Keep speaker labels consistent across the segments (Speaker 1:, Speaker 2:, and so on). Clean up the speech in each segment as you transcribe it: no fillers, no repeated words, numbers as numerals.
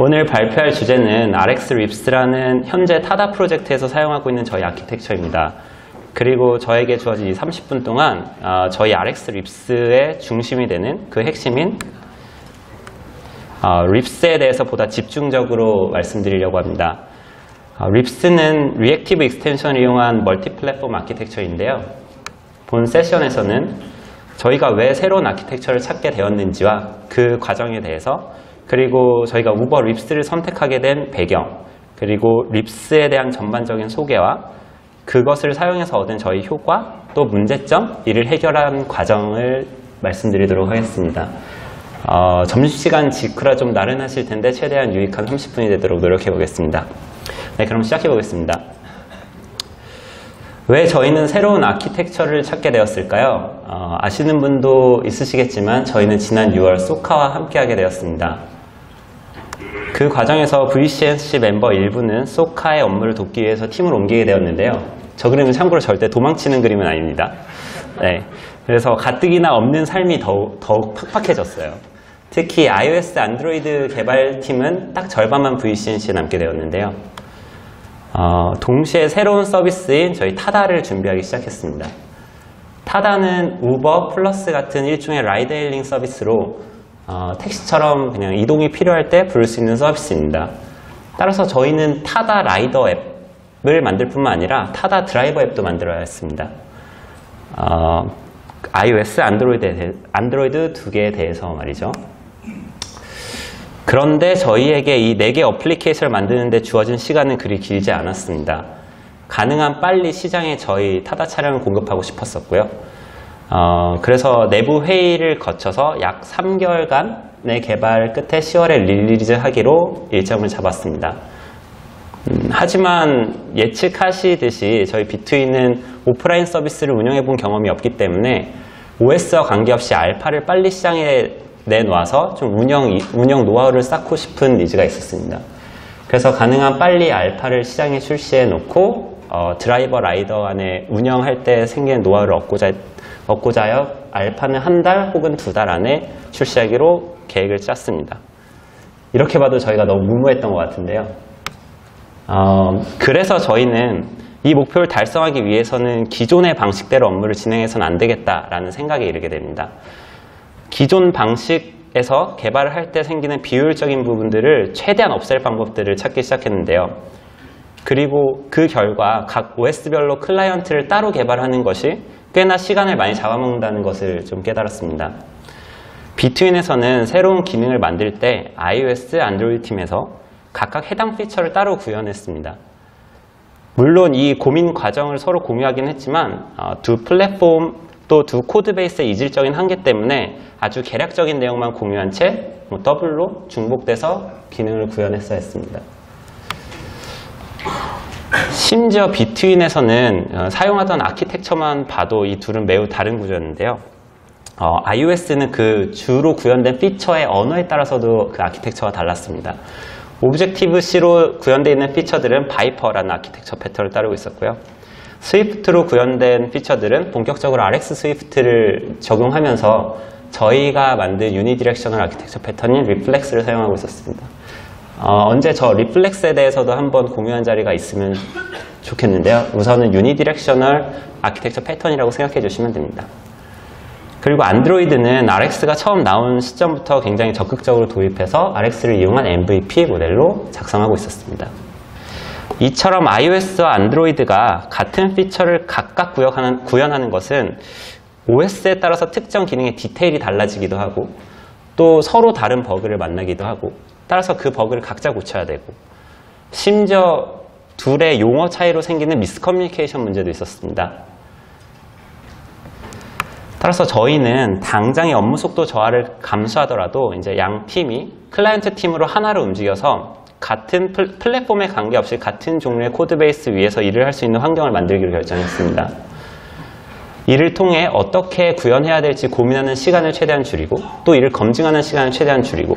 Speaker 1: 오늘 발표할 주제는 RxRips라는 현재 타다 프로젝트에서 사용하고 있는 저희 아키텍처입니다. 그리고 저에게 주어진 이 30분 동안 저희 RxRips의 중심이 되는 그 핵심인 Rips에 대해서 보다 집중적으로 말씀드리려고 합니다. Rips는 리액티브 익스텐션을 이용한 멀티 플랫폼 아키텍처인데요. 본 세션에서는 저희가 왜 새로운 아키텍처를 찾게 되었는지와 그 과정에 대해서, 그리고 저희가 우버 Rips를 선택하게 된 배경, 그리고 Rips에 대한 전반적인 소개와 그것을 사용해서 얻은 저희 효과, 또 문제점, 이를 해결한 과정을 말씀드리도록 하겠습니다. 점심시간 직후라 좀 나른하실 텐데 최대한 유익한 30분이 되도록 노력해 보겠습니다. 네, 그럼 시작해 보겠습니다. 왜 저희는 새로운 아키텍처를 찾게 되었을까요? 아시는 분도 있으시겠지만 저희는 지난 6월 소카와 함께하게 되었습니다. 그 과정에서 VCNC 멤버 일부는 소카의 업무를 돕기 위해서 팀을 옮기게 되었는데요. 저 그림은 참고로 절대 도망치는 그림은 아닙니다. 네, 그래서 가뜩이나 없는 삶이 더욱 팍팍해졌어요. 특히 iOS, 안드로이드 개발팀은 딱 절반만 VCNC에 남게 되었는데요. 동시에 새로운 서비스인 저희 타다를 준비하기 시작했습니다. 타다는 우버 플러스 같은 일종의 라이드 헤일링 서비스로 택시처럼 그냥 이동이 필요할 때 부를 수 있는 서비스입니다. 따라서 저희는 타다 라이더 앱을 만들 뿐만 아니라 타다 드라이버 앱도 만들어야 했습니다. iOS, 안드로이드 두 개에 대해서 말이죠. 그런데 저희에게 이 4개 어플리케이션을 만드는 데 주어진 시간은 그리 길지 않았습니다. 가능한 빨리 시장에 저희 타다 차량을 공급하고 싶었었고요. 그래서 내부 회의를 거쳐서 약 3개월간의 개발 끝에 10월에 릴리즈하기로 일정을 잡았습니다. 하지만 예측하시듯이 저희 비트윈은 오프라인 서비스를 운영해 본 경험이 없기 때문에 OS와 관계없이 알파를 빨리 시장에 내놓아서 좀 운영 노하우를 쌓고 싶은 니즈가 있었습니다. 그래서 가능한 빨리 알파를 시장에 출시해 놓고 드라이버 라이더 안에 운영할 때 생기는 노하우를 얻고자 하여 알파는 한 달 혹은 2달 안에 출시하기로 계획을 짰습니다. 이렇게 봐도 저희가 너무 무모했던 것 같은데요. 그래서 저희는 이 목표를 달성하기 위해서는 기존의 방식대로 업무를 진행해서는 안 되겠다라는 생각에 이르게 됩니다. 기존 방식에서 개발을 할 때 생기는 비효율적인 부분들을 최대한 없앨 방법들을 찾기 시작했는데요. 그리고 그 결과 각 OS별로 클라이언트를 따로 개발하는 것이 꽤나 시간을 많이 잡아먹는다는 것을 좀 깨달았습니다. 비트윈에서는 새로운 기능을 만들 때 iOS, 안드로이드 팀에서 각각 해당 피처를 따로 구현했습니다. 물론 이 고민 과정을 서로 공유하긴 했지만 두 플랫폼 또 두 코드베이스의 이질적인 한계 때문에 아주 개략적인 내용만 공유한 채 더블로 중복돼서 기능을 구현했어야 했습니다. 심지어 비트윈에서는 사용하던 아키텍처만 봐도 이 둘은 매우 다른 구조였는데요. iOS는 그 주로 구현된 피처의 언어에 따라서도 그 아키텍처가 달랐습니다. 오브젝티브-C로 구현되어 있는 피처들은 바이퍼라는 아키텍처 패턴을 따르고 있었고요. 스위프트로 구현된 피처들은 본격적으로 RX 스위프트를 적용하면서 저희가 만든 유니디렉셔널 아키텍처 패턴인 리플렉스를 사용하고 있었습니다. 언제 저 리플렉스에 대해서도 한번 공유한 자리가 있으면 좋겠는데요. 우선은 유니디렉셔널 아키텍처 패턴이라고 생각해 주시면 됩니다. 그리고 안드로이드는 RX가 처음 나온 시점부터 굉장히 적극적으로 도입해서 RX를 이용한 MVP 모델로 작성하고 있었습니다. 이처럼 iOS와 안드로이드가 같은 피처를 각각 구현하는 것은 OS에 따라서 특정 기능의 디테일이 달라지기도 하고 또 서로 다른 버그를 만나기도 하고 따라서 그 버그를 각자 고쳐야 되고 심지어 둘의 용어 차이로 생기는 미스커뮤니케이션 문제도 있었습니다. 따라서 저희는 당장의 업무 속도 저하를 감수하더라도 이제 양 팀이 클라이언트 팀으로 하나로 움직여서 같은 플랫폼에 관계없이 같은 종류의 코드베이스 위에서 일을 할 수 있는 환경을 만들기로 결정했습니다. 이를 통해 어떻게 구현해야 될지 고민하는 시간을 최대한 줄이고 또 이를 검증하는 시간을 최대한 줄이고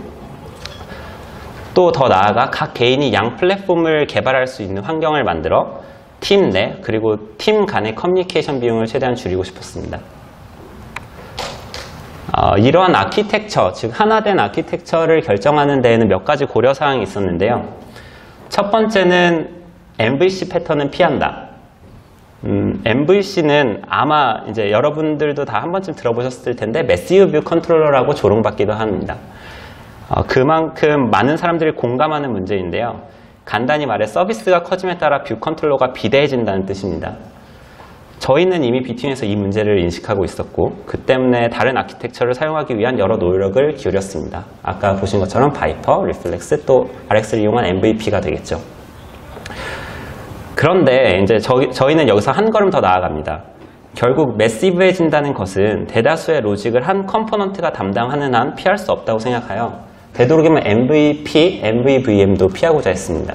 Speaker 1: 또 더 나아가 각 개인이 양 플랫폼을 개발할 수 있는 환경을 만들어 팀 내 그리고 팀 간의 커뮤니케이션 비용을 최대한 줄이고 싶었습니다. 이러한 아키텍처, 즉 하나된 아키텍처를 결정하는 데에는 몇 가지 고려사항이 있었는데요. 첫 번째는 MVC 패턴은 피한다. MVC는 아마 이제 여러분들도 다 한 번쯤 들어보셨을 텐데 매시브 뷰 컨트롤러라고 조롱받기도 합니다. 그만큼 많은 사람들이 공감하는 문제인데요. 간단히 말해 서비스가 커짐에 따라 뷰 컨트롤러가 비대해진다는 뜻입니다. 저희는 이미 비트윈에서 이 문제를 인식하고 있었고 그 때문에 다른 아키텍처를 사용하기 위한 여러 노력을 기울였습니다. 아까 보신 것처럼 바이퍼, 리플렉스, 또 RX를 이용한 MVP가 되겠죠. 그런데 이제 저희는 여기서 한 걸음 더 나아갑니다. 결국 매시브해진다는 것은 대다수의 로직을 한 컴포넌트가 담당하는 한 피할 수 없다고 생각하여 되도록이면 MVP, MVVM도 피하고자 했습니다.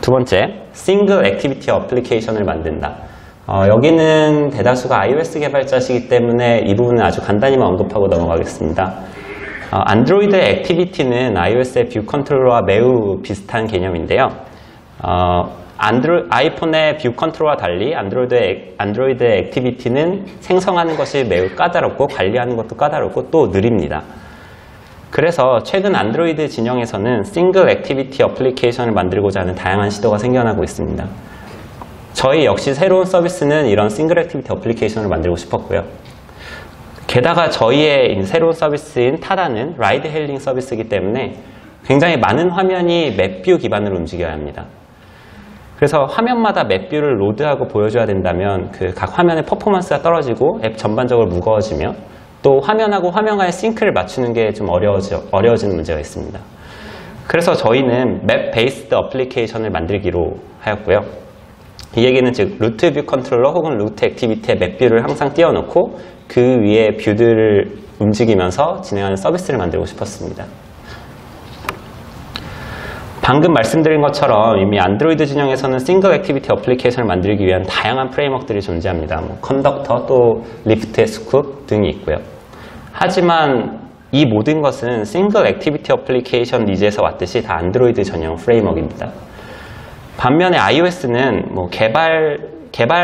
Speaker 1: 두 번째, 싱글 액티비티 어플리케이션을 만든다. 여기는 대다수가 iOS 개발자시기 때문에 이 부분은 아주 간단히만 언급하고 넘어가겠습니다. 안드로이드의 액티비티는 iOS의 뷰 컨트롤러와 매우 비슷한 개념인데요. 아이폰의 뷰 컨트롤러와 달리 안드로이드의 액티비티는 생성하는 것이 매우 까다롭고 관리하는 것도 까다롭고 또 느립니다. 그래서 최근 안드로이드 진영에서는 싱글 액티비티 어플리케이션을 만들고자 하는 다양한 시도가 생겨나고 있습니다. 저희 역시 새로운 서비스는 이런 싱글 액티비티 어플리케이션을 만들고 싶었고요. 게다가 저희의 새로운 서비스인 타다는 라이드 헤일링 서비스이기 때문에 굉장히 많은 화면이 맵뷰 기반으로 움직여야 합니다. 그래서 화면마다 맵뷰를 로드하고 보여줘야 된다면 그 각 화면의 퍼포먼스가 떨어지고 앱 전반적으로 무거워지며 또 화면하고 화면과의 싱크를 맞추는 게 좀 어려워지는 문제가 있습니다. 그래서 저희는 맵 베이스드 어플리케이션을 만들기로 하였고요. 이 얘기는 즉 루트 뷰 컨트롤러 혹은 루트 액티비티의 맵뷰를 항상 띄워놓고 그 위에 뷰들을 움직이면서 진행하는 서비스를 만들고 싶었습니다. 방금 말씀드린 것처럼 이미 안드로이드 진영에서는 싱글 액티비티 어플리케이션을 만들기 위한 다양한 프레임워크들이 존재합니다. 컨덕터, 또 리프트, 스쿱 등이 있고요. 하지만 이 모든 것은 싱글 액티비티 어플리케이션 니즈에서 왔듯이 다 안드로이드 전용 프레임워크입니다. 반면에 iOS는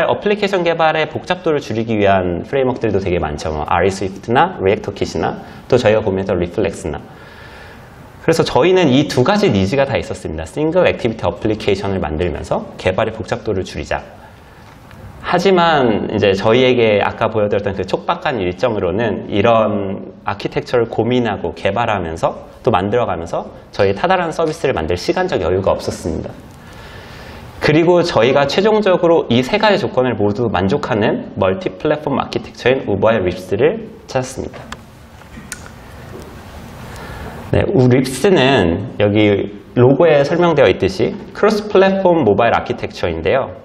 Speaker 1: 어플리케이션 개발의 복잡도를 줄이기 위한 프레임워크들도 되게 많죠. RESwift나 리액터킷이나 또 저희가 고민했던 리플렉스나. 그래서 저희는 이 두 가지 니즈가 다 있었습니다. 싱글 액티비티 어플리케이션을 만들면서 개발의 복잡도를 줄이자. 하지만 이제 저희에게 아까 보여드렸던 그 촉박한 일정으로는 이런 아키텍처를 고민하고 개발하면서 또 만들어가면서 저희 타다라는 서비스를 만들 시간적 여유가 없었습니다. 그리고 저희가 최종적으로 이 세 가지 조건을 모두 만족하는 멀티 플랫폼 아키텍처인 우버의 립스를 찾았습니다. 네, 립스는 여기 로고에 설명되어 있듯이 크로스 플랫폼 모바일 아키텍처인데요.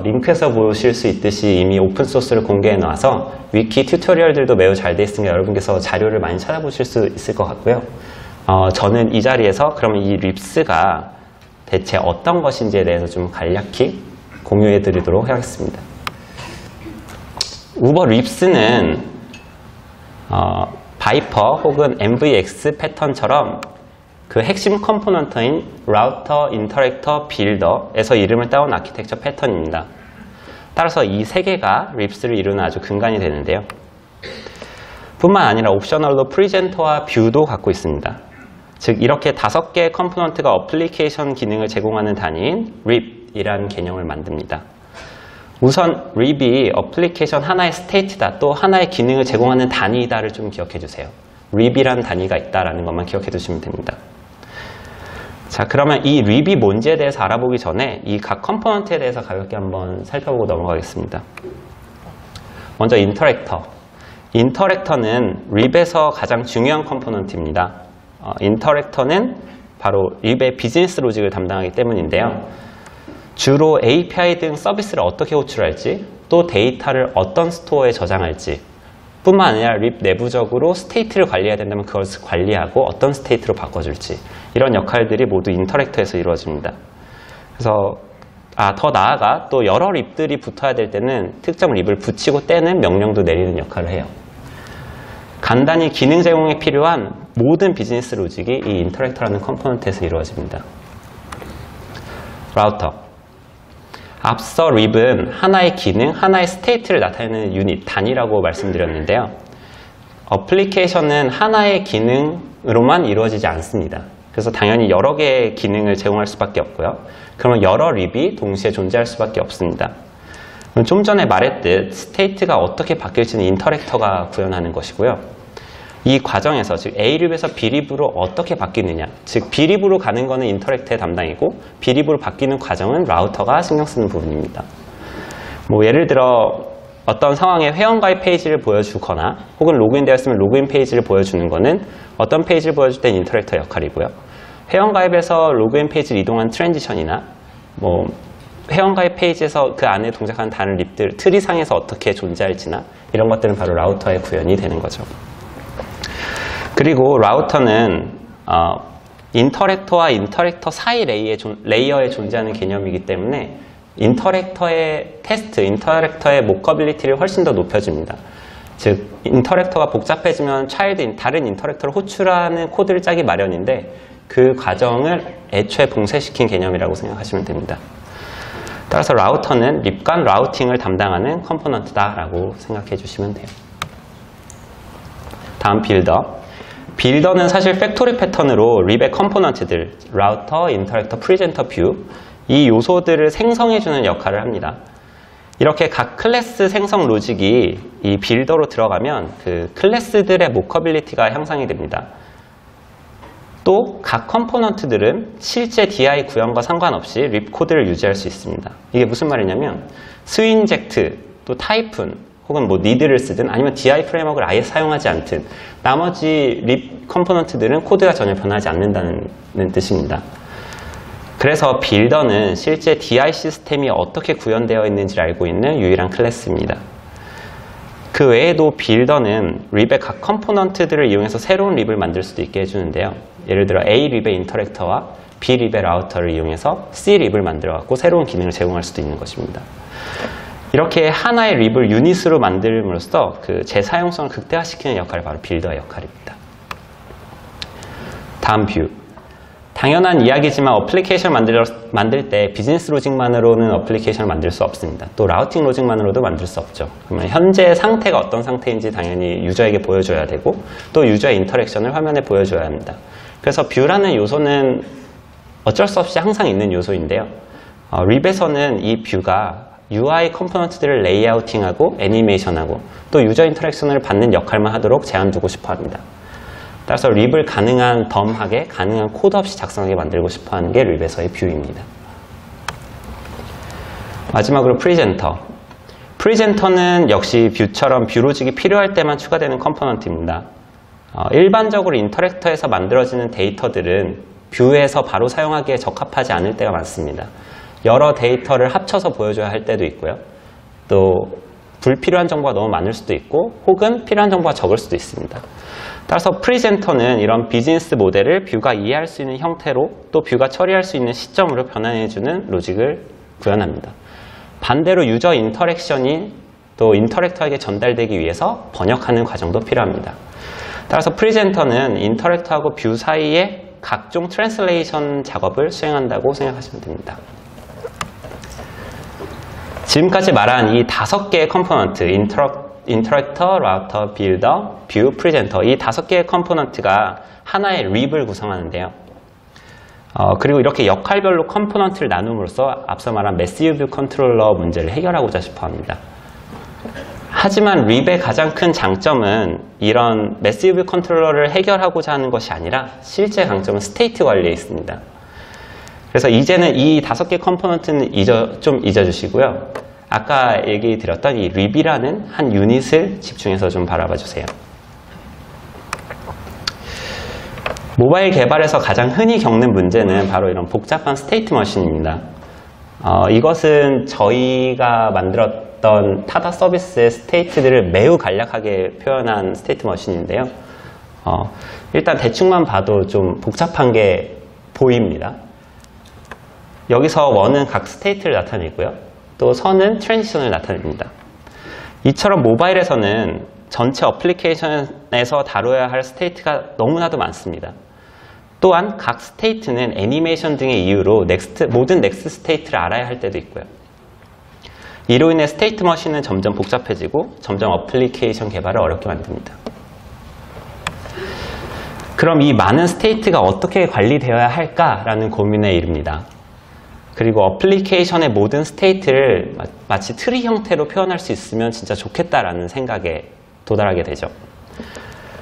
Speaker 1: 링크에서 보실 수 있듯이 이미 오픈소스를 공개해 놔서 위키 튜토리얼들도 매우 잘 되어 있으니까 여러분께서 자료를 많이 찾아보실 수 있을 것 같고요. 저는 이 자리에서 그러면 이 립스가 대체 어떤 것인지에 대해서 좀 간략히 공유해 드리도록 하겠습니다. 우버 립스는 바이퍼 혹은 MVX 패턴처럼 그 핵심 컴포넌트인 라우터, 인터랙터, 빌더에서 이름을 따온 아키텍처 패턴입니다. 따라서 이 세 개가 립스를 이루는 아주 근간이 되는데요. 뿐만 아니라 옵셔널로 프리젠터와 뷰도 갖고 있습니다. 즉 이렇게 5개의 컴포넌트가 어플리케이션 기능을 제공하는 단위인 립이라는 개념을 만듭니다. 우선 립이 어플리케이션 하나의 스테이트다, 또 하나의 기능을 제공하는 단위이다를 좀 기억해 주세요. 립이라는 단위가 있다라는 것만 기억해 두시면 됩니다. 자, 그러면 이 립이 뭔지에 대해서 알아보기 전에 이 각 컴포넌트에 대해서 가볍게 한번 살펴보고 넘어가겠습니다. 먼저 인터랙터. 인터랙터는 립에서 가장 중요한 컴포넌트입니다. 인터랙터는 바로 립의 비즈니스 로직을 담당하기 때문인데요. 주로 API 등 서비스를 어떻게 호출할지, 또 데이터를 어떤 스토어에 저장할지, 뿐만 아니라 립 내부적으로 스테이트를 관리해야 된다면 그것을 관리하고 어떤 스테이트로 바꿔줄지, 이런 역할들이 모두 인터랙터에서 이루어집니다. 그래서 더 나아가 또 여러 립들이 붙어야 될 때는 특정 립을 붙이고 떼는 명령도 내리는 역할을 해요. 간단히 기능 제공에 필요한 모든 비즈니스 로직이 이 인터랙터라는 컴포넌트에서 이루어집니다. 라우터. 앞서 립은 하나의 기능, 하나의 스테이트를 나타내는 유닛, 단위라고 말씀드렸는데요. 어플리케이션은 하나의 기능으로만 이루어지지 않습니다. 그래서 당연히 여러 개의 기능을 제공할 수밖에 없고요. 그러면 여러 립이 동시에 존재할 수밖에 없습니다. 좀 전에 말했듯 스테이트가 어떻게 바뀔지는 인터랙터가 구현하는 것이고요. 이 과정에서 즉 A립에서 B립으로 어떻게 바뀌느냐, 즉 B립으로 가는 것은 인터랙터의 담당이고 B립으로 바뀌는 과정은 라우터가 신경 쓰는 부분입니다. 예를 들어 어떤 상황에 회원가입 페이지를 보여주거나 혹은 로그인되었으면 로그인 페이지를 보여주는 것은 어떤 페이지를 보여줄 땐 인터랙터 역할이고요. 회원가입에서 로그인 페이지를 이동한 트랜지션이나 회원가입 페이지에서 그 안에 동작하는 다른 립들, 트리상에서 어떻게 존재할지나 이런 것들은 바로 라우터의 구현이 되는 거죠. 그리고 라우터는 인터랙터와 인터랙터 사이 레이어에 존재하는 개념이기 때문에 인터랙터의 테스트, 인터랙터의 모커빌리티를 훨씬 더 높여줍니다. 즉, 인터랙터가 복잡해지면 다른 인터랙터를 호출하는 코드를 짜기 마련인데 그 과정을 애초에 봉쇄시킨 개념이라고 생각하시면 됩니다. 따라서 라우터는 립 간 라우팅을 담당하는 컴포넌트다라고 생각해 주시면 돼요. 다음 빌더. 빌더는 사실 팩토리 패턴으로 립의 컴포넌트들, 라우터, 인터랙터, 프리젠터, 뷰 이 요소들을 생성해주는 역할을 합니다. 이렇게 각 클래스 생성 로직이 이 빌더로 들어가면 그 클래스들의 모커빌리티가 향상이 됩니다. 또 각 컴포넌트들은 실제 DI 구현과 상관없이 립 코드를 유지할 수 있습니다. 이게 무슨 말이냐면 스윈젝트, 또 타이푼, 혹은 니드를 쓰든 아니면 DI 프레임워크를 아예 사용하지 않든 나머지 립 컴포넌트들은 코드가 전혀 변하지 않는다는 뜻입니다. 그래서 빌더는 실제 DI 시스템이 어떻게 구현되어 있는지를 알고 있는 유일한 클래스입니다. 그 외에도 빌더는 립의 각 컴포넌트들을 이용해서 새로운 립을 만들 수도 있게 해주는데요. 예를 들어 A 립의 인터랙터와 B 립의 라우터를 이용해서 C 립을 만들어갖고 새로운 기능을 제공할 수도 있는 것입니다. 이렇게 하나의 립을 유닛으로 만들므로써 그 재사용성을 극대화시키는 역할이 바로 빌더의 역할입니다. 다음 뷰. 당연한 이야기지만 어플리케이션을 만들 때 비즈니스 로직만으로는 어플리케이션을 만들 수 없습니다. 또 라우팅 로직만으로도 만들 수 없죠. 그러면 현재 상태가 어떤 상태인지 당연히 유저에게 보여줘야 되고 또 유저의 인터랙션을 화면에 보여줘야 합니다. 그래서 뷰라는 요소는 어쩔 수 없이 항상 있는 요소인데요. 립에서는 이 뷰가 UI 컴포넌트들을 레이아우팅하고 애니메이션하고 또 유저 인터랙션을 받는 역할만 하도록 제한두고 싶어 합니다. 따라서 립을 가능한 덤하게, 가능한 코드 없이 작성하게 만들고 싶어 하는 게 립에서의 뷰입니다. 마지막으로 프리젠터. 프리젠터는 역시 뷰처럼 뷰 로직이 필요할 때만 추가되는 컴포넌트입니다. 일반적으로 인터랙터에서 만들어지는 데이터들은 뷰에서 바로 사용하기에 적합하지 않을 때가 많습니다. 여러 데이터를 합쳐서 보여줘야 할 때도 있고요. 또 불필요한 정보가 너무 많을 수도 있고 혹은 필요한 정보가 적을 수도 있습니다. 따라서 프리젠터는 이런 비즈니스 모델을 뷰가 이해할 수 있는 형태로 또 뷰가 처리할 수 있는 시점으로 변환해주는 로직을 구현합니다. 반대로 유저 인터랙션이 또 인터랙터에게 전달되기 위해서 번역하는 과정도 필요합니다. 따라서 프리젠터는 인터랙터하고 뷰 사이에 각종 트랜슬레이션 작업을 수행한다고 생각하시면 됩니다. 지금까지 말한 이 5개의 컴포넌트, 인터랙터, 라우터, 빌더, 뷰, 프리젠터 이 5개의 컴포넌트가 하나의 립을 구성하는데요. 그리고 이렇게 역할별로 컴포넌트를 나눔으로써 앞서 말한 매시브 뷰 컨트롤러 문제를 해결하고자 싶어 합니다. 하지만 립의 가장 큰 장점은 이런 매시브 뷰 컨트롤러를 해결하고자 하는 것이 아니라 실제 강점은 스테이트 관리에 있습니다. 그래서 이제는 이 5개 컴포넌트는 좀 잊어주시고요. 아까 얘기 드렸던 이 립이라는 한 유닛을 집중해서 좀 바라봐 주세요. 모바일 개발에서 가장 흔히 겪는 문제는 바로 이런 복잡한 스테이트 머신입니다. 이것은 저희가 만들었던 타다 서비스의 스테이트들을 매우 간략하게 표현한 스테이트 머신인데요. 일단 대충만 봐도 좀 복잡한 게 보입니다. 여기서 원은 각 스테이트를 나타내고요. 또 선은 트랜지션을 나타냅니다. 이처럼 모바일에서는 전체 어플리케이션에서 다뤄야 할 스테이트가 너무나도 많습니다. 또한 각 스테이트는 애니메이션 등의 이유로 모든 넥스트 스테이트를 알아야 할 때도 있고요. 이로 인해 스테이트 머신은 점점 복잡해지고 점점 어플리케이션 개발을 어렵게 만듭니다. 그럼 이 많은 스테이트가 어떻게 관리되어야 할까라는 고민에 이릅니다. 그리고 어플리케이션의 모든 스테이트를 마치 트리 형태로 표현할 수 있으면 진짜 좋겠다라는 생각에 도달하게 되죠.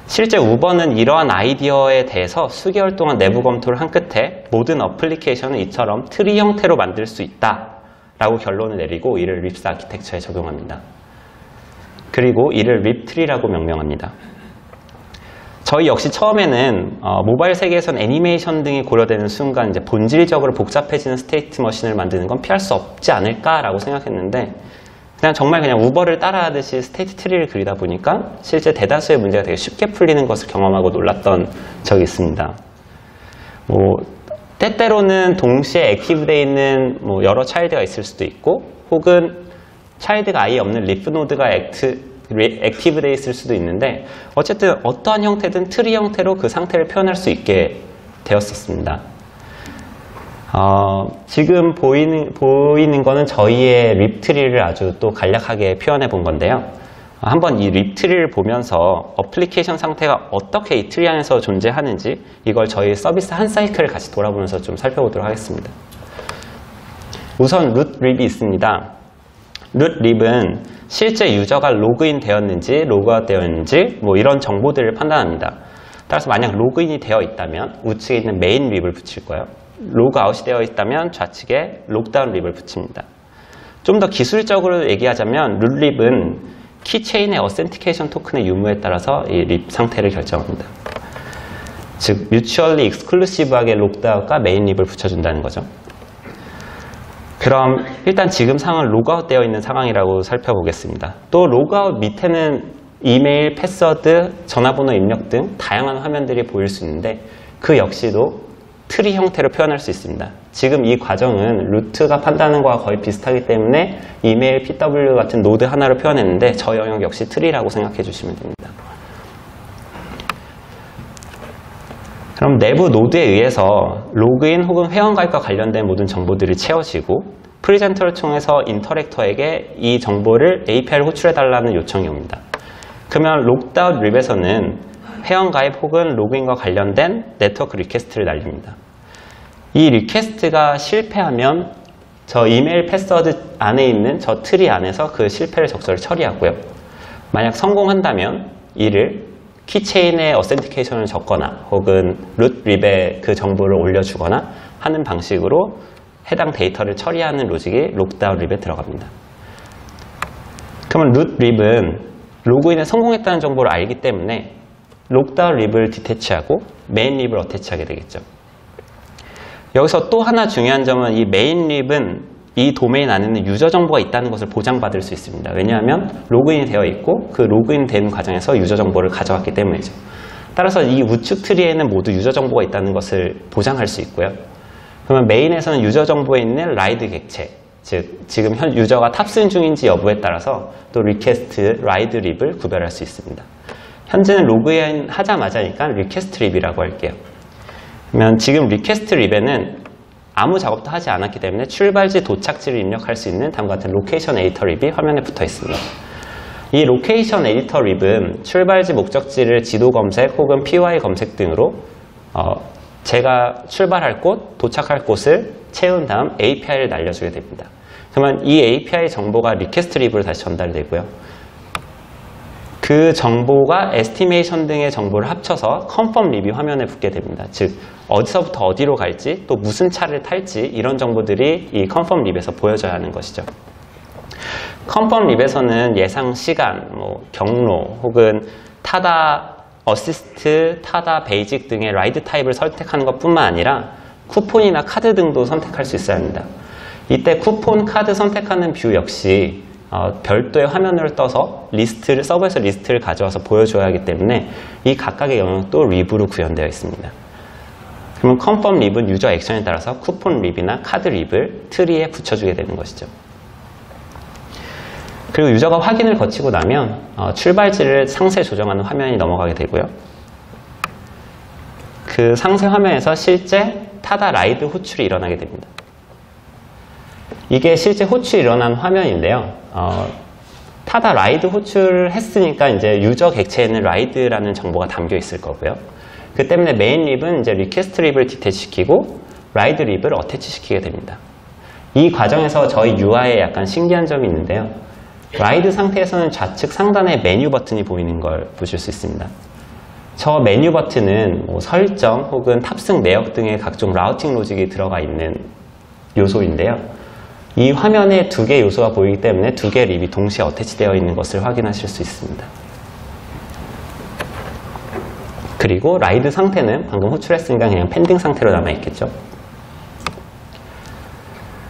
Speaker 1: 실제 우버는 이러한 아이디어에 대해서 수개월 동안 내부 검토를 한 끝에 모든 어플리케이션을 이처럼 트리 형태로 만들 수 있다라고 결론을 내리고 이를 립스 아키텍처에 적용합니다. 그리고 이를 립트리라고 명명합니다. 저희 역시 처음에는 모바일 세계에선 애니메이션 등이 고려되는 순간 이제 본질적으로 복잡해지는 스테이트 머신을 만드는 건 피할 수 없지 않을까라고 생각했는데 정말 우버를 따라하듯이 스테이트 트리를 그리다 보니까 실제 대다수의 문제가 되게 쉽게 풀리는 것을 경험하고 놀랐던 적이 있습니다. 때때로는 동시에 액티브되어 있는 여러 차일드가 있을 수도 있고 혹은 차일드가 아예 없는 리프 노드가 액티브되어 있을 수도 있는데 어쨌든 어떠한 형태든 트리 형태로 그 상태를 표현할 수 있게 되었었습니다. 지금 보이는 거는 저희의 립트리를 아주 또 간략하게 표현해 본 건데요. 한번 이 립트리를 보면서 어플리케이션 상태가 어떻게 이 트리 안에서 존재하는지 이걸 저희 서비스 한 사이클을 같이 돌아보면서 좀 살펴보도록 하겠습니다. 우선 root 립이 있습니다. root 립은 실제 유저가 로그인 되었는지 로그아웃 되었는지 이런 정보들을 판단합니다. 따라서 만약 로그인이 되어 있다면 우측에 있는 메인 립을 붙일 거예요. 로그아웃이 되어 있다면 좌측에 록다운 립을 붙입니다. 좀 더 기술적으로 얘기하자면 룰 립은 키체인의 어센티케이션 토큰의 유무에 따라서 이 립 상태를 결정합니다. 즉 뮤추얼리 익스클루시브하게 록다운과 메인 립을 붙여준다는 거죠. 그럼 일단 지금 상황은 로그아웃 되어 있는 상황이라고 살펴보겠습니다. 또 로그아웃 밑에는 이메일, 패스워드, 전화번호 입력 등 다양한 화면들이 보일 수 있는데 그 역시도 트리 형태로 표현할 수 있습니다. 지금 이 과정은 루트가 판단하는 거와 거의 비슷하기 때문에 이메일, PW 같은 노드 하나로 표현했는데 저 영역 역시 트리라고 생각해 주시면 됩니다. 그럼 내부 노드에 의해서 로그인 혹은 회원가입과 관련된 모든 정보들이 채워지고 프리젠터를 통해서 인터랙터에게 이 정보를 API를 호출해달라는 요청이 옵니다. 그러면 록다운 립에서는 회원가입 혹은 로그인과 관련된 네트워크 리퀘스트를 날립니다. 이 리퀘스트가 실패하면 저 이메일 패스워드 안에 있는 저 트리 안에서 그 실패를 적절히 처리하고요. 만약 성공한다면 이를 키체인의 어센티케이션을 적거나 혹은 root 립에 그 정보를 올려주거나 하는 방식으로 해당 데이터를 처리하는 로직이 록다운 립에 들어갑니다. 그러면 root 립은 로그인에 성공했다는 정보를 알기 때문에 록다운 립을 디태치하고 메인 립을 어태치하게 되겠죠. 여기서 또 하나 중요한 점은 이 메인 립은 이 도메인 안에는 유저 정보가 있다는 것을 보장받을 수 있습니다. 왜냐하면 로그인이 되어 있고 그 로그인 된 과정에서 유저 정보를 가져왔기 때문이죠. 따라서 이 우측 트리에는 모두 유저 정보가 있다는 것을 보장할 수 있고요. 그러면 메인에서는 유저 정보에 있는 라이드 객체, 즉 지금 현 유저가 탑승 중인지 여부에 따라서 또 리퀘스트, 라이드 립을 구별할 수 있습니다. 현재는 로그인 하자마자니까 리퀘스트 립이라고 할게요. 그러면 지금 리퀘스트 립에는 아무 작업도 하지 않았기 때문에 출발지, 도착지를 입력할 수 있는 다음과 같은 로케이션 에디터 립이 화면에 붙어 있습니다. 이 로케이션 에디터 립은 출발지, 목적지를 지도 검색 혹은 POI 검색 등으로 제가 출발할 곳, 도착할 곳을 채운 다음 API를 날려주게 됩니다. 그러면 이 API 정보가 리퀘스트 립으로 다시 전달되고요. 그 정보가 에스티메이션 등의 정보를 합쳐서 컨펌 립이 화면에 붙게 됩니다. 즉 어디서부터 어디로 갈지 또 무슨 차를 탈지 이런 정보들이 이 컨펌 립에서 보여져야 하는 것이죠. 컨펌 립에서는 예상 시간, 경로 혹은 타다 어시스트, 타다 베이직 등의 라이드 타입을 선택하는 것뿐만 아니라 쿠폰이나 카드 등도 선택할 수 있어야 합니다. 이때 쿠폰, 카드 선택하는 뷰 역시 별도의 화면을 떠서 서버에서 리스트를 가져와서 보여줘야 하기 때문에 이 각각의 영역도 립으로 구현되어 있습니다. 그러면 컨펌 립은 유저 액션에 따라서 쿠폰 립이나 카드 립을 트리에 붙여주게 되는 것이죠. 그리고 유저가 확인을 거치고 나면 출발지를 상세 조정하는 화면이 넘어가게 되고요. 그 상세 화면에서 실제 타다 라이드 호출이 일어나게 됩니다. 이게 실제 호출이 일어난 화면인데요. 타다 라이드 호출을 했으니까 이제 유저 객체에는 라이드라는 정보가 담겨 있을 거고요. 그 때문에 메인 립은 이제 리퀘스트 립을 디태치시키고 라이드 립을 어태치시키게 됩니다. 이 과정에서 저희 UI에 약간 신기한 점이 있는데요. 라이드 상태에서는 좌측 상단에 메뉴 버튼이 보이는 걸 보실 수 있습니다. 저 메뉴 버튼은 뭐 설정 혹은 탑승 내역 등의 각종 라우팅 로직이 들어가 있는 요소인데요. 이 화면에 두 개의 요소가 보이기 때문에 두 개의 립이 동시에 어태치되어 있는 것을 확인하실 수 있습니다. 그리고 라이드 상태는 방금 호출했으니까 그냥 펜딩 상태로 남아있겠죠.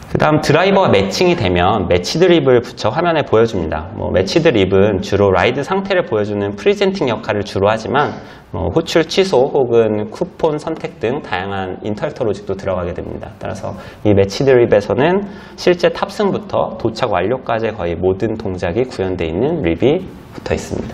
Speaker 1: 그 다음 드라이버가 매칭이 되면 매치드 립을 붙여 화면에 보여줍니다. 매치드 립은 주로 라이드 상태를 보여주는 프리젠팅 역할을 주로 하지만 호출 취소 혹은 쿠폰 선택 등 다양한 인터랙터 로직도 들어가게 됩니다. 따라서 이 매치드 립에서는 실제 탑승부터 도착 완료까지 거의 모든 동작이 구현되어 있는 립이 붙어 있습니다.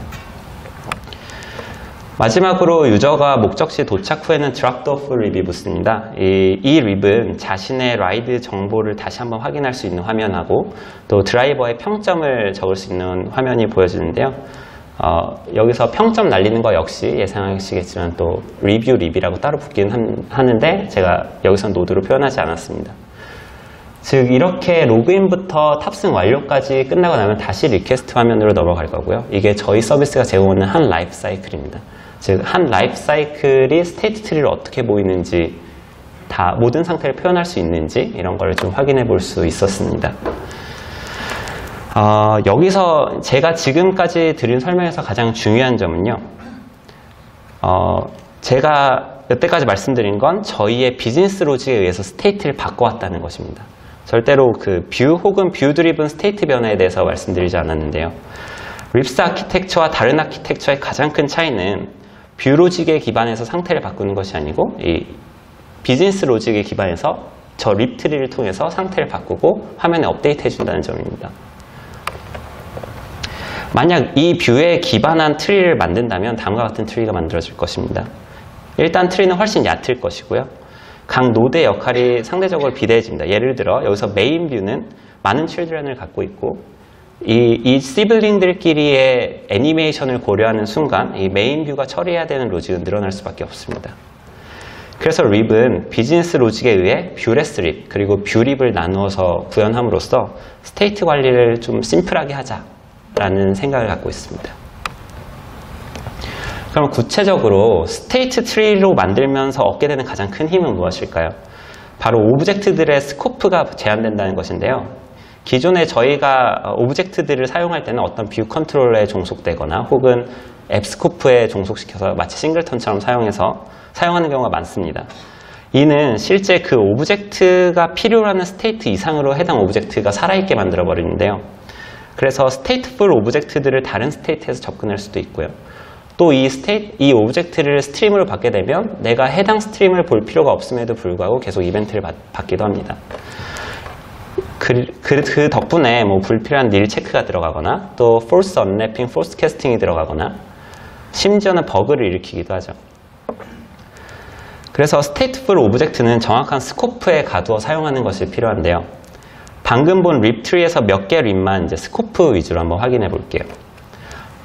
Speaker 1: 마지막으로 유저가 목적지 도착 후에는 드랍드 오프 립이 붙습니다. 이 립은 자신의 라이드 정보를 다시 한번 확인할 수 있는 화면하고 또 드라이버의 평점을 적을 수 있는 화면이 보여지는데요. 여기서 평점 날리는 거 역시 예상하시겠지만 또 리뷰 립이라고 따로 붙긴 하는데 제가 여기서 노드로 표현하지 않았습니다. 즉 이렇게 로그인부터 탑승 완료까지 끝나고 나면 다시 리퀘스트 화면으로 넘어갈 거고요. 이게 저희 서비스가 제공하는 한 라이프 사이클입니다. 즉 한 라이프 사이클이 스테이트 트리를 어떻게 보이는지 다 모든 상태를 표현할 수 있는지 이런 걸 좀 확인해 볼 수 있었습니다. 여기서 제가 지금까지 드린 설명에서 가장 중요한 점은요. 제가 여태까지 말씀드린 건 저희의 비즈니스 로직에 의해서 스테이트를 바꿔왔다는 것입니다. 절대로 그 뷰 혹은 뷰 드리븐 스테이트 변화에 대해서 말씀드리지 않았는데요. 립스 아키텍처와 다른 아키텍처의 가장 큰 차이는 뷰 로직에 기반해서 상태를 바꾸는 것이 아니고 이 비즈니스 로직에 기반해서 저 립 트리를 통해서 상태를 바꾸고 화면에 업데이트 해준다는 점입니다. 만약 이 뷰에 기반한 트리를 만든다면 다음과 같은 트리가 만들어질 것입니다. 일단 트리는 훨씬 얕을 것이고요. 각 노드의 역할이 상대적으로 비대해집니다. 예를 들어 여기서 메인 뷰는 많은 칠드런을 갖고 있고 이 시블링들끼리의 애니메이션을 고려하는 순간 이 메인 뷰가 처리해야 되는 로직은 늘어날 수밖에 없습니다. 그래서 립은 비즈니스 로직에 의해 뷰레스 립 그리고 뷰 립을 나누어서 구현함으로써 스테이트 관리를 좀 심플하게 하자라는 생각을 갖고 있습니다. 그럼 구체적으로 스테이트 트리로 만들면서 얻게 되는 가장 큰 힘은 무엇일까요? 바로 오브젝트들의 스코프가 제한된다는 것인데요. 기존에 저희가 오브젝트들을 사용할 때는 어떤 뷰 컨트롤러에 종속되거나 혹은 앱 스코프에 종속시켜서 마치 싱글턴처럼 사용하는 경우가 많습니다. 이는 실제 그 오브젝트가 필요로 하는 스테이트 이상으로 해당 오브젝트가 살아있게 만들어 버리는데요. 그래서 스테이트풀 오브젝트들을 다른 스테이트에서 접근할 수도 있고요. 또 이 오브젝트를 스트림으로 받게 되면 내가 해당 스트림을 볼 필요가 없음에도 불구하고 계속 이벤트를 받기도 합니다. 그 덕분에 불필요한 닐 체크가 들어가거나 또 false unwrapping, false casting이 들어가거나 심지어는 버그를 일으키기도 하죠. 그래서 스테이트풀 오브젝트는 정확한 스코프에 가두어 사용하는 것이 필요한데요. 방금 본 립트리에서 몇 개 립만 이제 스코프 위주로 한번 확인해 볼게요.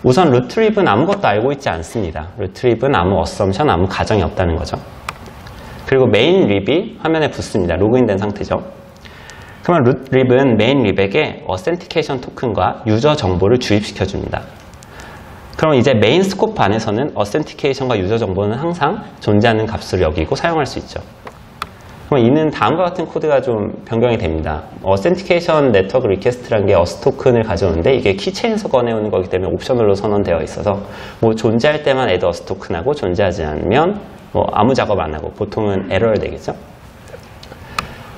Speaker 1: 우선 루트 립은 아무것도 알고 있지 않습니다. 루트 립은 아무 어썸션, 아무 가정이 없다는 거죠. 그리고 메인 립이 화면에 붙습니다. 로그인된 상태죠. 그러면 루트 립은 메인 립에게 어센티케이션 토큰과 유저 정보를 주입시켜 줍니다. 그럼 이제 메인 스코프 안에서는 어센티케이션과 유저 정보는 항상 존재하는 값으로 여기고 사용할 수 있죠. 그럼 이는 다음과 같은 코드가 좀 변경이 됩니다. 어센티케이션 네트워크 리퀘스트라는 게 어스 토큰을 가져오는데 이게 키체인에서 꺼내오는 거기 때문에 옵셔널로 선언되어 있어서 존재할 때만 애드 어스 토큰하고 존재하지 않으면 아무 작업 안 하고 보통은 에러를 내겠죠.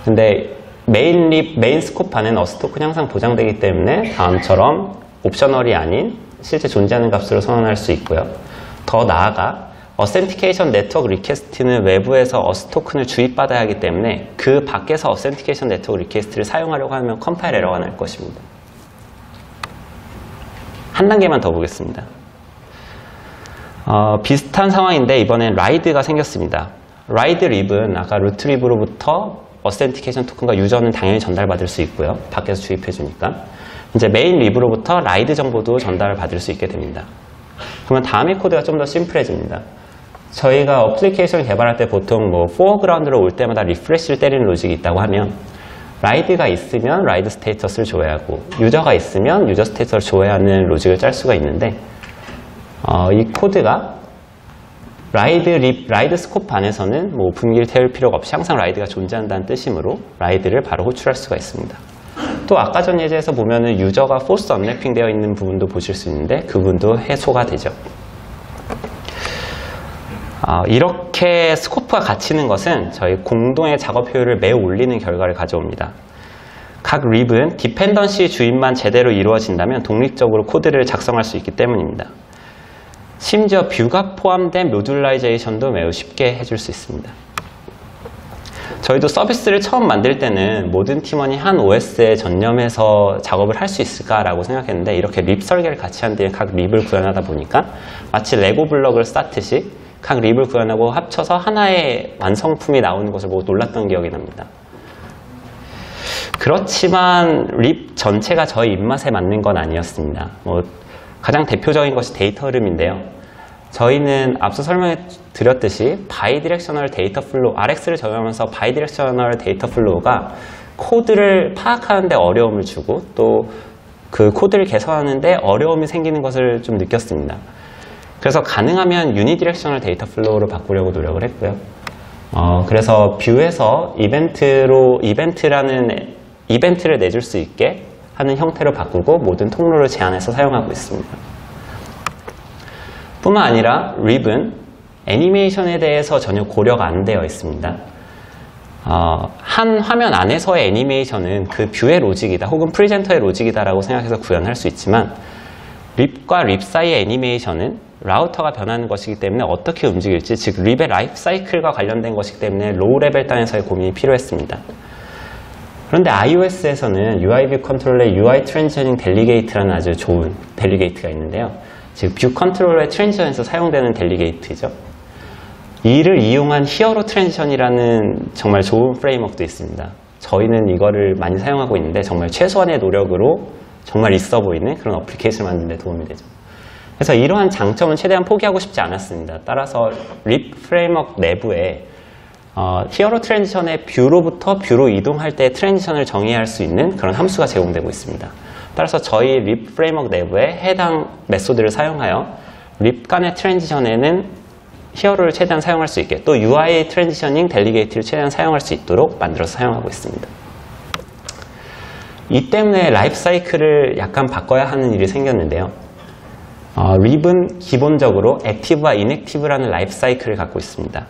Speaker 1: 근데 메인 스코프 안에는 어스 토큰이 항상 보장되기 때문에 다음처럼 옵셔널이 아닌 실제 존재하는 값으로 선언할 수 있고요. 더 나아가 어센티케이션 네트워크 리퀘스트는 외부에서 어스 토큰을 주입받아야 하기 때문에 그 밖에서 어센티케이션 네트워크 리퀘스트를 사용하려고 하면 컴파일 에러가 날 것입니다. 한 단계만 더 보겠습니다. 비슷한 상황인데 이번엔 라이드가 생겼습니다. 라이드 립은 아까 루트 립으로부터 어센티케이션 토큰과 유저는 당연히 전달받을 수 있고요. 밖에서 주입해 주니까. 이제 메인 립으로부터 라이드 정보도 전달을 받을 수 있게 됩니다. 그러면 다음의 코드가 좀 더 심플해집니다. 저희가 어플리케이션 개발할 때 보통 뭐 포어그라운드로 올 때마다 리프레시를 때리는 로직이 있다고 하면 라이드가 있으면 라이드 스테이터스를 조회하고 유저가 있으면 유저 스테이터스를 조회하는 로직을 짤 수가 있는데 이 코드가 라이드 스코프 안에서는 뭐 오픈기를 태울 필요가 없이 항상 라이드가 존재한다는 뜻이므로 라이드를 바로 호출할 수가 있습니다. 또 아까 전 예제에서 보면은 유저가 포스 언래핑 되어 있는 부분도 보실 수 있는데 그 부분도 해소가 되죠. 이렇게 스코프가 갇히는 것은 저희 공동의 작업 효율을 매우 올리는 결과를 가져옵니다. 각 립은 디펜던시 주입만 제대로 이루어진다면 독립적으로 코드를 작성할 수 있기 때문입니다. 심지어 뷰가 포함된 모듈라이제이션도 매우 쉽게 해줄 수 있습니다. 저희도 서비스를 처음 만들 때는 모든 팀원이 한 OS에 전념해서 작업을 할 수 있을까라고 생각했는데 이렇게 립 설계를 같이 한 뒤에 각 립을 구현하다 보니까 마치 레고 블럭을 쌓듯이 각 립을 구현하고 합쳐서 하나의 완성품이 나오는 것을 보고 놀랐던 기억이 납니다. 그렇지만 립 전체가 저희 입맛에 맞는 건 아니었습니다. 가장 대표적인 것이 데이터 흐름인데요. 저희는 앞서 설명해 드렸듯이 바이디렉셔널 데이터 플로우, RX를 적용하면서 바이디렉셔널 데이터 플로우가 코드를 파악하는데 어려움을 주고 또 그 코드를 개선하는데 어려움이 생기는 것을 좀 느꼈습니다. 그래서 가능하면 유니디렉셔널 데이터 플로우로 바꾸려고 노력을 했고요. 그래서 뷰에서 이벤트를 내줄 수 있게 하는 형태로 바꾸고 모든 통로를 제한해서 사용하고 있습니다. 뿐만 아니라 립은 애니메이션에 대해서 전혀 고려가 안 되어 있습니다. 한 화면 안에서의 애니메이션은 그 뷰의 로직이다 혹은 프리젠터의 로직이다 라고 생각해서 구현할 수 있지만 립과 립 사이의 애니메이션은 라우터가 변하는 것이기 때문에 어떻게 움직일지, 즉 립의 라이프 사이클과 관련된 것이기 때문에 로우 레벨 단에서의 고민이 필요했습니다. 그런데 iOS에서는 UI 뷰 컨트롤러의 UI 트랜지셔닝 델리게이트라는 아주 좋은 델리게이트가 있는데요. 즉 뷰 컨트롤러의 트랜지션에서 사용되는 델리게이트죠. 이를 이용한 히어로 트랜지션이라는 정말 좋은 프레임워크도 있습니다. 저희는 이거를 많이 사용하고 있는데 정말 최소한의 노력으로 정말 있어 보이는 그런 어플리케이션을 만드는 데 도움이 되죠. 그래서 이러한 장점은 최대한 포기하고 싶지 않았습니다. 따라서 립 프레임워크 내부에 히어로 트랜지션의 뷰로부터 뷰로 이동할 때 트랜지션을 정의할 수 있는 그런 함수가 제공되고 있습니다. 따라서 저희 립 프레임워크 내부에 해당 메소드를 사용하여 립 간의 트랜지션에는 히어로를 최대한 사용할 수 있게 또 UI 트랜지셔닝 델리게이트를 최대한 사용할 수 있도록 만들어서 사용하고 있습니다. 이 때문에 라이프 사이클을 약간 바꿔야 하는 일이 생겼는데요. 립은 기본적으로 액티브와 인액티브라는 라이프 사이클을 갖고 있습니다.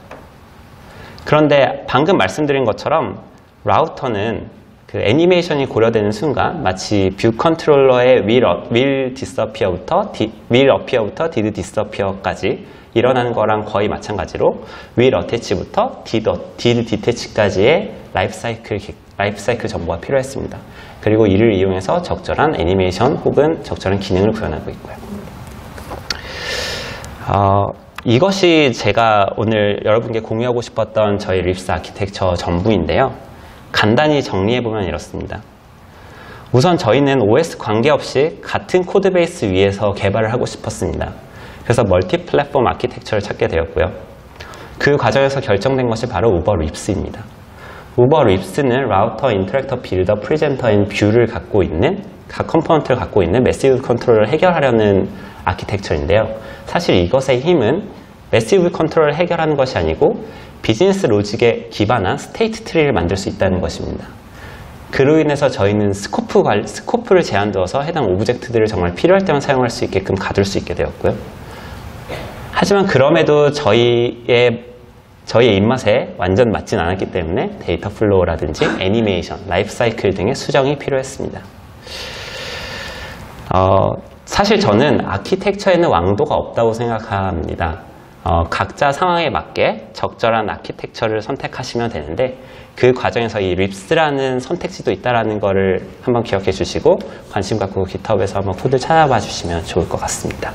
Speaker 1: 그런데 방금 말씀드린 것처럼 라우터는 그 애니메이션이 고려되는 순간 마치 뷰 컨트롤러의 will disappear부터 did disappear까지 일어나는 거랑 거의 마찬가지로 will attach부터 did detach까지의 라이프 사이클 정보가 필요했습니다. 그리고 이를 이용해서 적절한 애니메이션 혹은 적절한 기능을 구현하고 있고요. 이것이 제가 오늘 여러분께 공유하고 싶었던 저희 립스 아키텍처 전부인데요. 간단히 정리해보면 이렇습니다. 우선 저희는 OS 관계없이 같은 코드베이스 위에서 개발을 하고 싶었습니다. 그래서 멀티 플랫폼 아키텍처를 찾게 되었고요. 그 과정에서 결정된 것이 바로 우버 립스입니다. 우버 립스는 라우터, 인터랙터, 빌더, 프리젠터인 뷰를 갖고 있는 각 컴포넌트를 갖고 있는 매시브 컨트롤을 해결하려는 아키텍처인데요. 사실 이것의 힘은 매시브 컨트롤을 해결하는 것이 아니고 비즈니스 로직에 기반한 스테이트 트리를 만들 수 있다는 것입니다. 그로 인해서 저희는 스코프를 제한두어서 해당 오브젝트들을 정말 필요할 때만 사용할 수 있게끔 가둘 수 있게 되었고요. 하지만 그럼에도 저희의 입맛에 완전 맞진 않았기 때문에 데이터 플로우라든지 애니메이션, 라이프 사이클 등의 수정이 필요했습니다. 사실 저는 아키텍처에는 왕도가 없다고 생각합니다. 각자 상황에 맞게 적절한 아키텍처를 선택하시면 되는데 그 과정에서 이 립스라는 선택지도 있다는 것을 한번 기억해 주시고 관심 갖고 깃허브에서 한번 코드를 찾아봐 주시면 좋을 것 같습니다.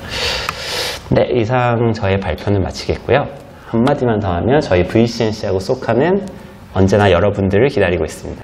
Speaker 1: 네, 이상 저의 발표는 마치겠고요. 한마디만 더 하면 저희 VCNC하고 소카는 언제나 여러분들을 기다리고 있습니다.